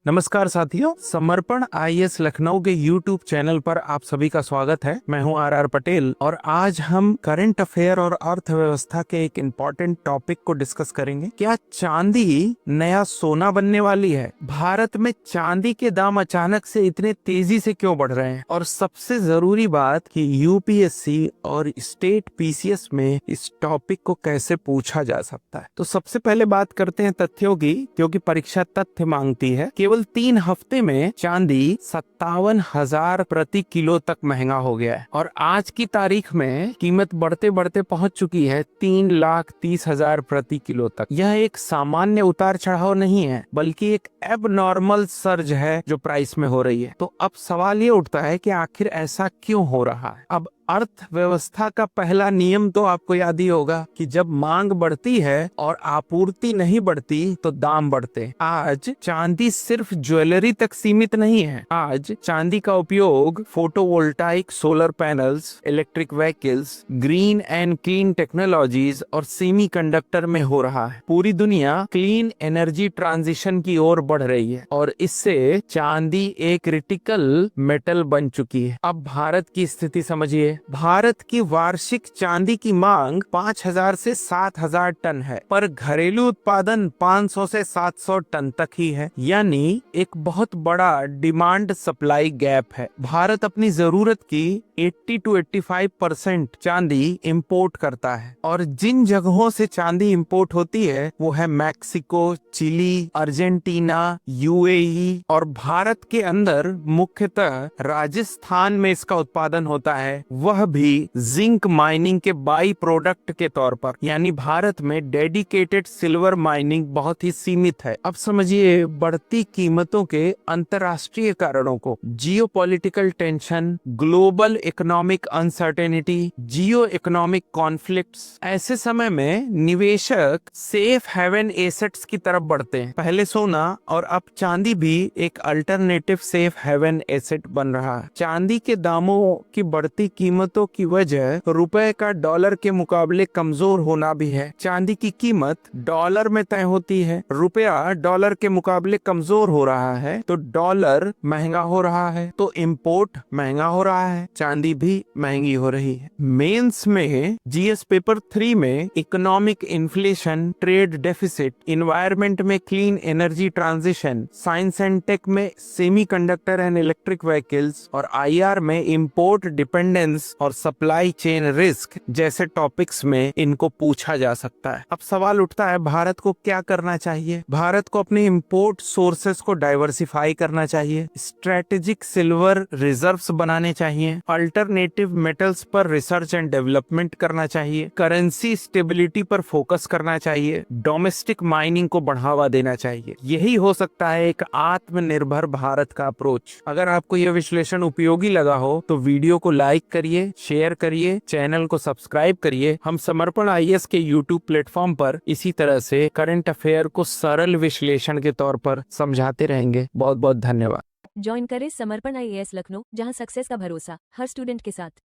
नमस्कार साथियों, समर्पण आईएएस लखनऊ के यूट्यूब चैनल पर आप सभी का स्वागत है। मैं हूं आर पटेल और आज हम करंट अफेयर और अर्थव्यवस्था के एक इम्पोर्टेंट टॉपिक को डिस्कस करेंगे। क्या चांदी नया सोना बनने वाली है? भारत में चांदी के दाम अचानक से इतने तेजी से क्यों बढ़ रहे हैं? और सबसे जरूरी बात कि यूपीएससी और स्टेट पीसीएस में इस टॉपिक को कैसे पूछा जा सकता है। तो सबसे पहले बात करते हैं तथ्यों की, क्योंकि परीक्षा तथ्य मांगती है। केवल 3 हफ्ते में चांदी 57,000 प्रति किलो तक महंगा हो गया है और आज की तारीख में कीमत बढ़ते बढ़ते पहुंच चुकी है 3,30,000 प्रति किलो तक। यह एक सामान्य उतार चढ़ाव नहीं है, बल्कि एक एबनॉर्मल सर्ज है जो प्राइस में हो रही है। तो अब सवाल ये उठता है कि आखिर ऐसा क्यों हो रहा है। अब अर्थव्यवस्था का पहला नियम तो आपको याद ही होगा कि जब मांग बढ़ती है और आपूर्ति नहीं बढ़ती तो दाम बढ़ते। आज चांदी सिर्फ ज्वेलरी तक सीमित नहीं है। आज चांदी का उपयोग photovoltaic solar panels, electric vehicles, green and clean technologies और सेमीकंडक्टर में हो रहा है। पूरी दुनिया क्लीन एनर्जी ट्रांजिशन की ओर बढ़ रही है और इससे चांदी एक क्रिटिकल मेटल बन चुकी है। अब भारत की स्थिति समझिए। भारत की वार्षिक चांदी की मांग 5,000 से 7,000 टन है, पर घरेलू उत्पादन 500 से 700 टन तक ही है, यानी एक बहुत बड़ा डिमांड सप्लाई गैप है। भारत अपनी जरूरत की 80 to 85% चांदी इंपोर्ट करता है और जिन जगहों से चांदी इंपोर्ट होती है वो है मैक्सिको, चिली, अर्जेंटीना, यूएई और भारत के अंदर मुख्यतः राजस्थान में इसका उत्पादन होता है, वह भी जिंक माइनिंग के बाई प्रोडक्ट के तौर पर। यानी भारत में डेडिकेटेड सिल्वर माइनिंग बहुत ही सीमित है। अब समझिए बढ़ती कीमतों के अंतर्राष्ट्रीय कारणों को। Geopolitical tension, global economic uncertainty, जियो इकोनॉमिक कॉन्फ्लिक्ट्स। ऐसे समय में निवेशक सेफ हेवन एसेट्स की तरफ बढ़ते हैं। पहले सोना और अब चांदी भी एक अल्टरनेटिव सेफ हेवन एसेट बन रहा है। चांदी के दामों की बढ़ती कीमतों की वजह रुपए का डॉलर के मुकाबले कमजोर होना भी है। चांदी की कीमत डॉलर में तय होती है, रुपया डॉलर के मुकाबले कमजोर हो रहा है तो डॉलर महंगा हो रहा है, तो इंपोर्ट महंगा हो रहा है, चांदी भी महंगी हो रही है। मेंस में जीएस पेपर 3 में economic inflation, trade deficit, environment में clean energy transition, science and tech में सेमीकंडक्टर एंड इलेक्ट्रिक व्हीकल्स और आईआर में इंपोर्ट डिपेंडेंस और सप्लाई चेन रिस्क जैसे टॉपिक्स में इनको पूछा जा सकता है। अब सवाल उठता है भारत को क्या करना चाहिए। भारत को अपने इंपोर्ट सोर्सेस को डाइवर्सिफाई करना चाहिए, स्ट्रेटेजिक सिल्वर रिजर्व्स बनाने चाहिए, अल्टरनेटिव मेटल्स पर रिसर्च एंड डेवलपमेंट करना चाहिए, करेंसी स्टेबिलिटी पर फोकस करना चाहिए, डोमेस्टिक माइनिंग को बढ़ावा देना चाहिए। यही हो सकता है एक आत्मनिर्भर भारत का अप्रोच। अगर आपको यह विश्लेषण उपयोगी लगा हो तो वीडियो को लाइक करिए, शेयर करिए, चैनल को सब्सक्राइब करिए। हम समर्पण आईएएस के यूट्यूब प्लेटफॉर्म पर इसी तरह से करंट अफेयर को सरल विश्लेषण के तौर पर समझाते रहेंगे। बहुत बहुत धन्यवाद। ज्वाइन करें समर्पण आईएएस लखनऊ, जहां सक्सेस का भरोसा हर स्टूडेंट के साथ।